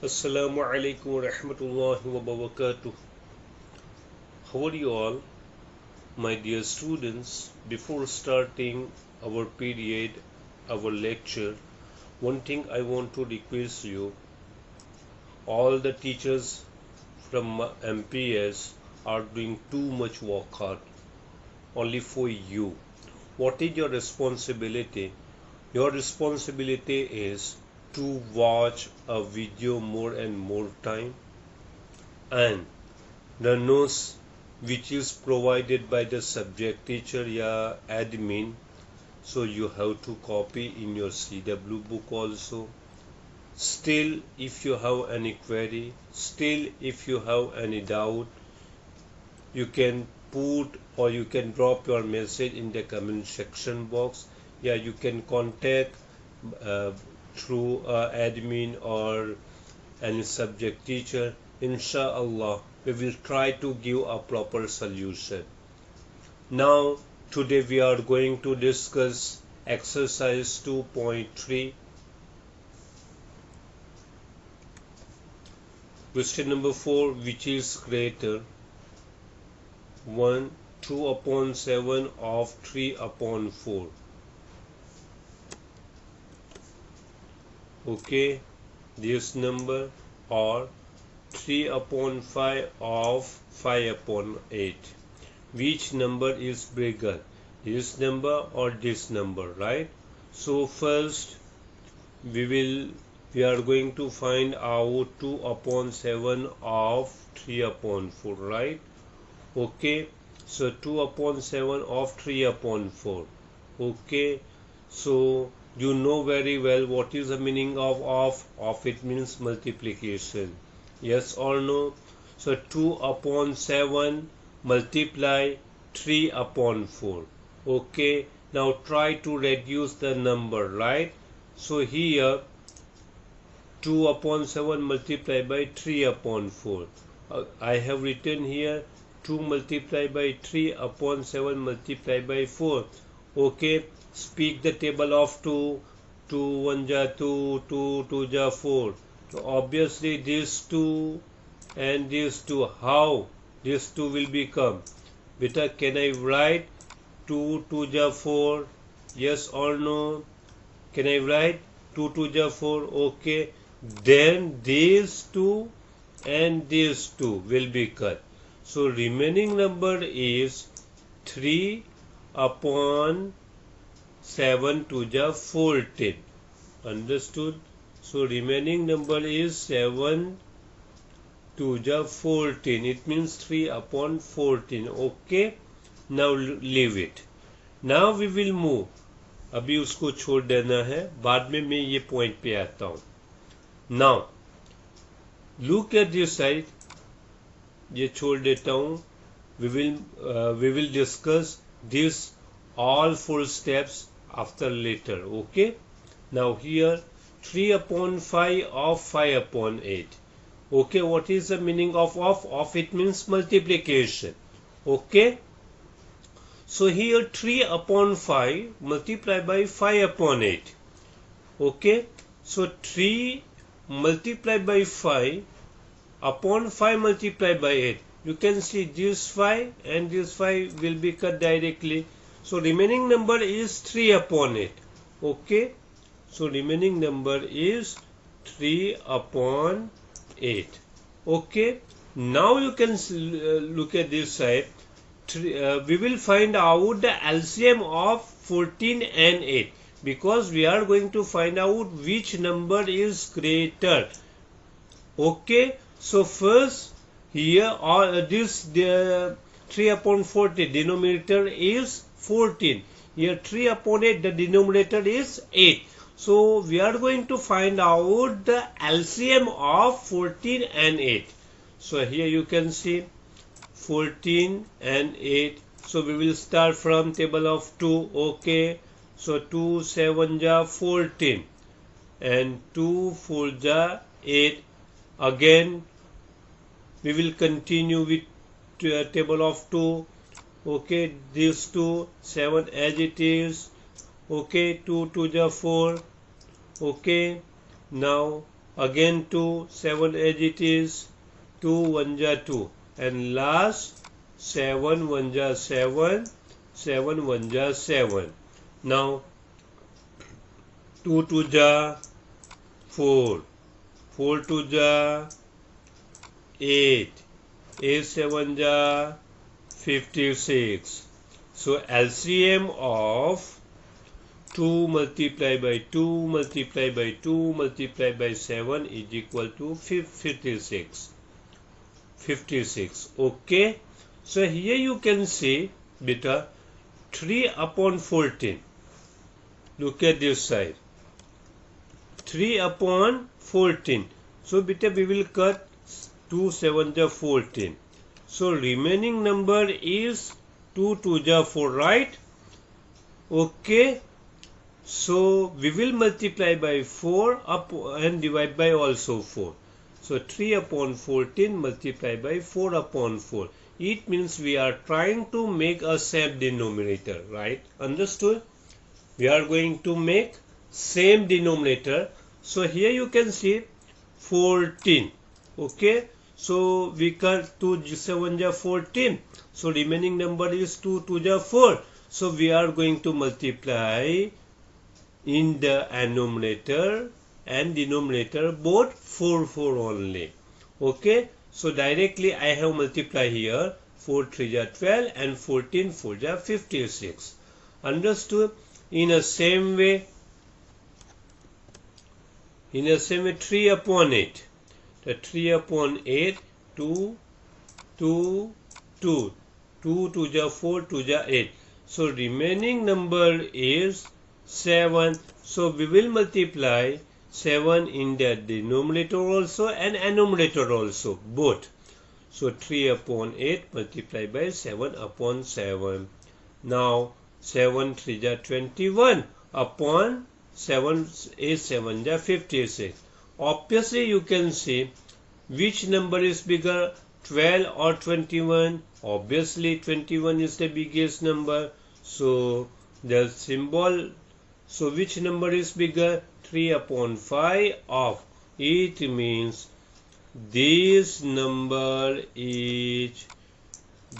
Assalamu alaikum wa rahmatullahi wa barakatuh. How are you all, my dear students? Before starting our period, our lecture, one thing I want to request you, all the teachers from MPS are doing too much work hard only for you. What is your responsibility? Your responsibility is to watch a video more and more time, and the notes which is provided by the subject teacher या admin, so you have to copy in your CW book also. Still, if you have any query, still if you have any doubt, you can put or you can drop your message in the comment section box. Yeah, you can contact uh, through admin or any subject teacher. Inshallah, we will try to give a proper solution. Now, today we are going to discuss exercise 2.3. Question number 4, which is greater? 1. 2 upon 7 of 3 upon 4. Okay, this number, or 3 upon 5 of 5 upon 8. Which number is bigger, this number or this number, right? So first we are going to find out 2 upon 7 of 3 upon 4, right? Okay, so 2 upon 7 of 3 upon 4. Okay, so you know very well what is the meaning of it means multiplication. Yes or no? So 2 upon 7 multiply 3 upon 4. Okay, now try to reduce the number, right? So here 2 upon 7 multiplied by 3 upon 4. I have written here 2 multiplied by 3 upon 7 multiplied by 4. Okay, speak the table of 2. 2 1 ja 2, 2 2 ja 4. So obviously these 2 and these 2, how these 2 will become? Beta, can I write 2 2 ja 4? Yes or no? Can I write 2 2 ja 4? Okay. Then these 2 and these 2 will be cut. So remaining number is 3 upon 7 to the 14. Understood? So remaining number is 7 to the 14. It means 3 upon 14. Okay? Now leave it. Now we will move. अभी उसको छोड़ देना है, बाद में मैं ये point पे आता हूं. Now look at this side. ये छोड़ देता हूं. We will discuss this all 4 steps after later. Okay, now here 3 upon 5 of 5 upon 8. Okay, what is the meaning of it means multiplication. Okay, so here 3 upon 5 multiplied by 5 upon 8. Okay, so 3 multiplied by 5 upon 5 multiplied by 8. You can see this 5 and this 5 will be cut directly. So remaining number is 3 upon 8. Okay, so remaining number is 3 upon 8. Okay, now you can look at this side. We will find out the LCM of 14 and 8, because we are going to find out which number is greater. Okay, so first here this 3 upon 40 denominator is 14. Here 3 upon 8 the denominator is 8. So we are going to find out the LCM of 14 and 8. So here you can see 14 and 8. So we will start from table of 2. Okay, so 2 7 ja 14 and 2 4 ja 8. Again we will continue with table of 2. Okay, these 2 7 as it is. Okay, 2 2 ja 4. Okay, now again 2, 7 as it is, 2 1 ja 2, and last 7 1 ja 7, 7 1 ja 7. Now 2 2 ja 4, 4 2 ja 8, 8 7 ja 56. So LCM of 2 multiplied by 2 multiplied by 2 multiplied by 7 is equal to 56. 56. Okay. So here you can see beta 3 upon 14. Look at this side. 3 upon 14. So beta we will cut 2 7 ja 14. So remaining number is 2 2 ja 4, right? Okay. So we will multiply by 4 up and divide by also 4. So 3 upon 14 multiplied by 4 upon 4. It means we are trying to make a same denominator, right? Understood? We are going to make same denominator. So here you can see 14. Okay. So we cut 2 7 ja 14. So remaining number is 2 2 ja 4. So we are going to multiply in the numerator and denominator both 4 4 only. Okay. So directly I have multiplied here 4 3 ja 12 and 14 4 ja 56. Understood? In the same way 3 upon 8. The 3 upon 8, 2 2 2. 2 2 ja 4, 2 ja 8. So remaining number is 7. So we will multiply 7 in the denominator also and numerator also, both. So 3 upon 8 multiplied by 7 upon 7. Now 7 3 ja 21 upon 7 is 7 ja 56. Obviously you can see which number is bigger, 12 or 21. Obviously 21 is the biggest number. So the symbol, so which number is bigger? 3 upon 5 of it means this number is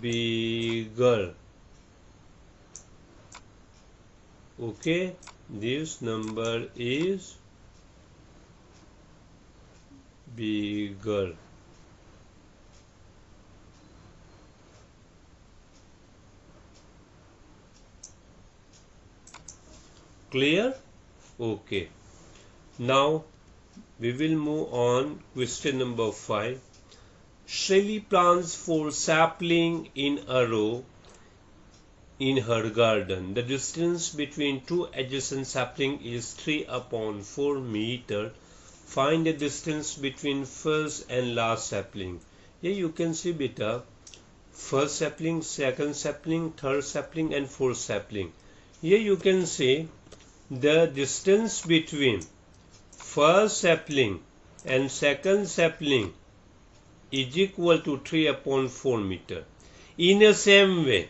bigger. Okay, this number is bigger. Clear? Okay. Now we will move on. Question number 5. Shelly plants 4 saplings in a row in her garden. The distance between 2 adjacent saplings is 3 upon 4 meters. Find the distance between first and last sapling. Here you can see beta first sapling, second sapling, third sapling and fourth sapling. Here you can see the distance between first sapling and second sapling is equal to 3 upon 4 meters. In the same way,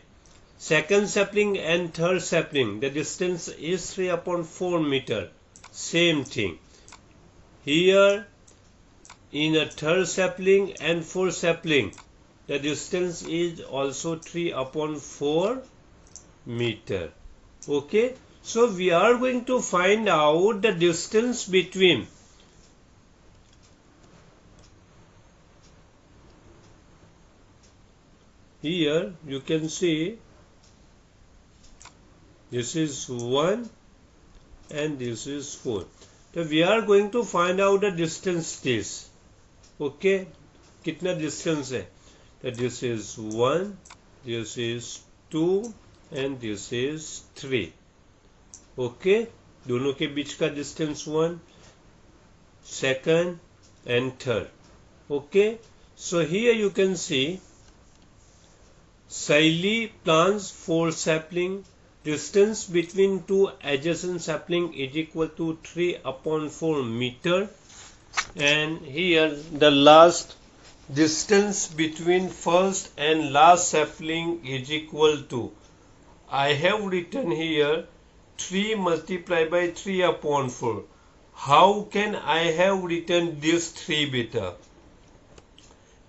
second sapling and third sapling, the distance is 3 upon 4 meters. Same thing. Here in a third sapling and fourth sapling, the distance is also 3 upon 4 meters. Okay. So we are going to find out the distance between here you can see this is 1 and this is 4. So we are going to find out the distance this. Okay, kitna distance hai? That this is 1, this is 2 and this is 3. Okay, दोनों के बीच का distance 1, second and third. Okay, so here you can see Shelly plants 4 saplings. Distance between 2 adjacent saplings is equal to 3 upon 4 meters. And here the last distance between first and last sapling is equal to, I have written here 3 multiplied by 3 upon 4. How can I have written this 3 beta?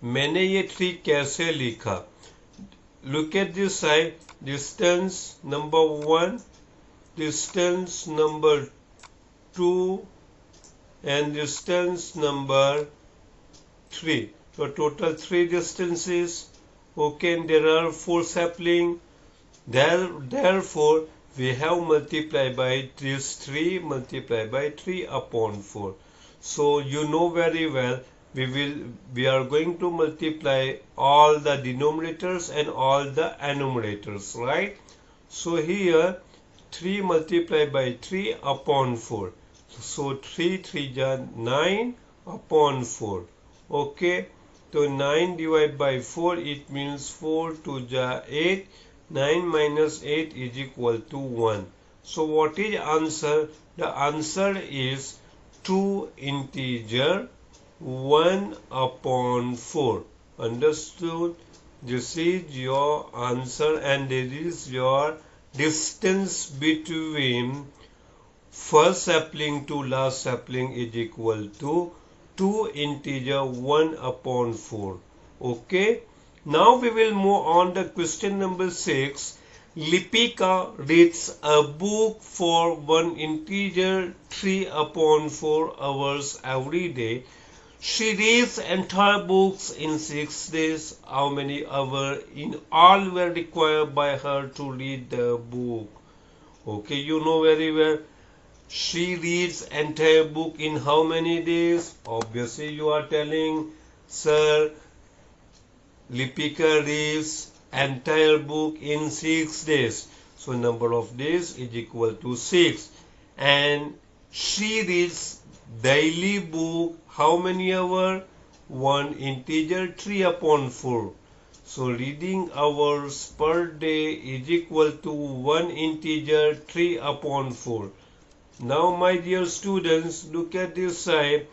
मैंने ये 3 कैसे लिखा? Look at this side. Distance number 1, distance number 2, and distance number 3. So total 3 distances. Okay, and there are 4 saplings. Therefore, we have multiplied by this 3 multiplied by 3 upon 4. So you know very well we are going to multiply all the denominators and all the numerators, right? So here 3 multiplied by 3 upon 4. So 3 3 is 9 upon 4. Okay, so 9 divided by 4, it means 4 2 is 8. 9 minus 8 is equal to 1. So what is answer? The answer is 2 integer 1 upon 4. Understood? This is your answer, and this is your distance between first sapling to last sapling is equal to 2 integer 1 upon 4. Okay? Now we will move on to question number 6. Lipika reads a book for one integer 3 upon 4 hours every day. She reads entire books in 6 days. How many hours in all were required by her to read the book? Okay, you know very well. She reads entire book in how many days? Obviously you are telling, sir, Lipika reads entire book in 6 days. So number of days is equal to 6. And she reads daily book how many hours? One integer 3 upon 4. So reading hours per day is equal to 1 integer 3 upon 4. Now my dear students, look at this side.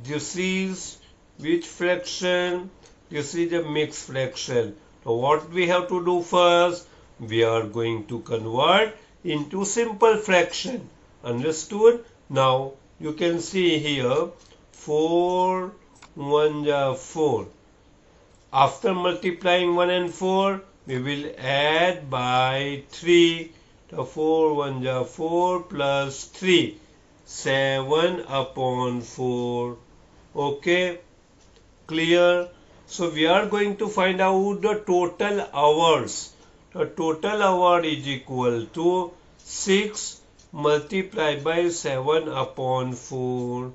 This is which fraction? This is a mixed fraction. So what we have to do first? We are going to convert into simple fraction. Understood? Now you can see here 4 1 is 4. After multiplying 1 and 4, we will add by 3. So 4 1 is 4 plus 3. 7 upon 4. Okay? Clear? So we are going to find out the total hours. The total hour is equal to 6 multiplied by 7 upon 4.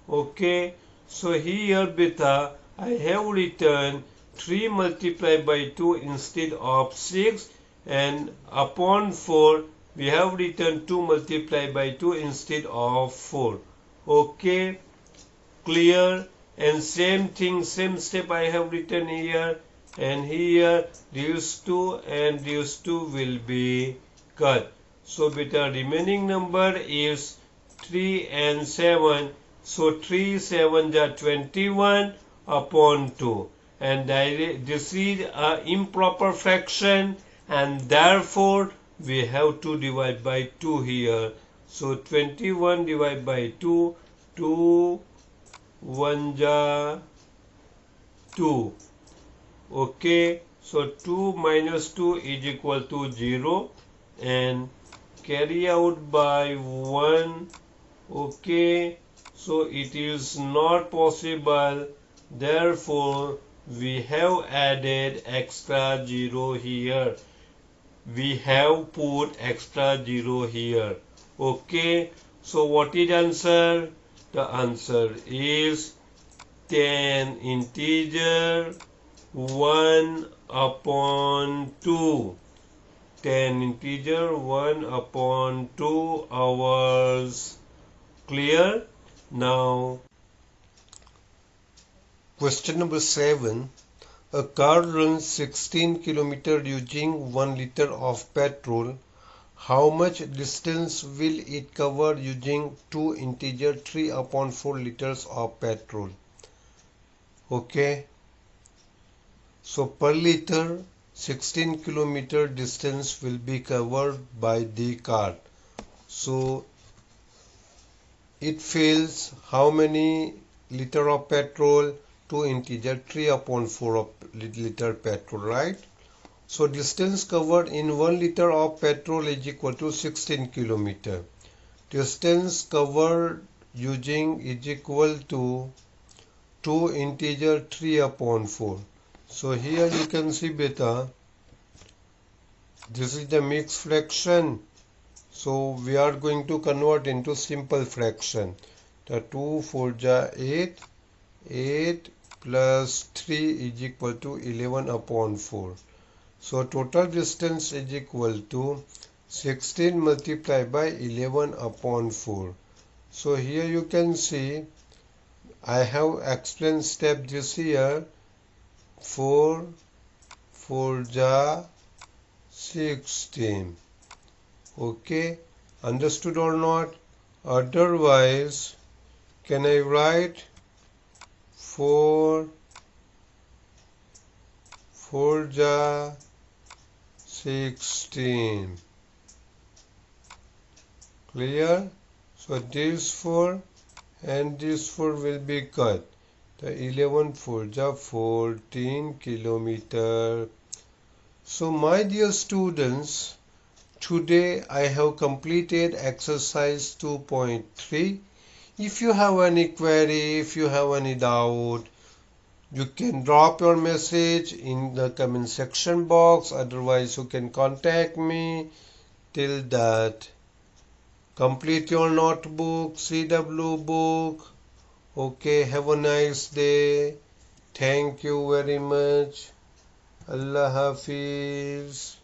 Okay. So here beta I have written 3 multiplied by 2 instead of 6, and upon 4 we have written 2 multiplied by 2 instead of 4. Okay. Clear? And same thing, same step I have written here, and here these 2 and these 2 will be cut. So beta remaining number is 3 and 7. So 3 7 is 21 upon 2. And this is an improper fraction, and therefore we have to divide by 2 here. So 21 divided by 2, 2 1 is 2. Okay, so 2 minus 2 is equal to 0, and carry out by 1. Okay, so it is not possible, therefore we have added extra 0 here. We have put extra 0 here. Okay, so what is answer? The answer is 10 integer 1 upon 2. 10 integer 1 upon 2 hours. Clear? Now, question number 7. A car runs 16 km using 1 liter of petrol. How much distance will it cover using 2 integer 3 upon 4 liters of petrol? Okay. So per liter 16 kilometer distance will be covered by the car. So it fills how many liter of petrol? 2 integer 3 upon 4 of liter petrol, right? So distance covered in 1 liter of petrol is equal to 16 kilometer. Distance covered using is equal to 2 integer 3 upon 4. So here you can see beta, this is the mixed fraction. So we are going to convert into simple fraction. The 2 4 ja 8, 8 plus 3 is equal to 11 upon 4. So total distance is equal to 16 multiplied by 11 upon 4. So here you can see I have explained step this here. 4 4 ja 16. Okay, understood or not? Otherwise, can I write 4 4 ja 16? Clear? So this 4 and this 4 will be cut. The 11 4 ja 14 kilometer. So my dear students, today I have completed exercise 2.3. If you have any query, if you have any doubt, you can drop your message in the comment section box. Otherwise, you can contact me. Till that, complete your notebook, CW book. Okay, have a nice day. Thank you very much. Allah Hafiz.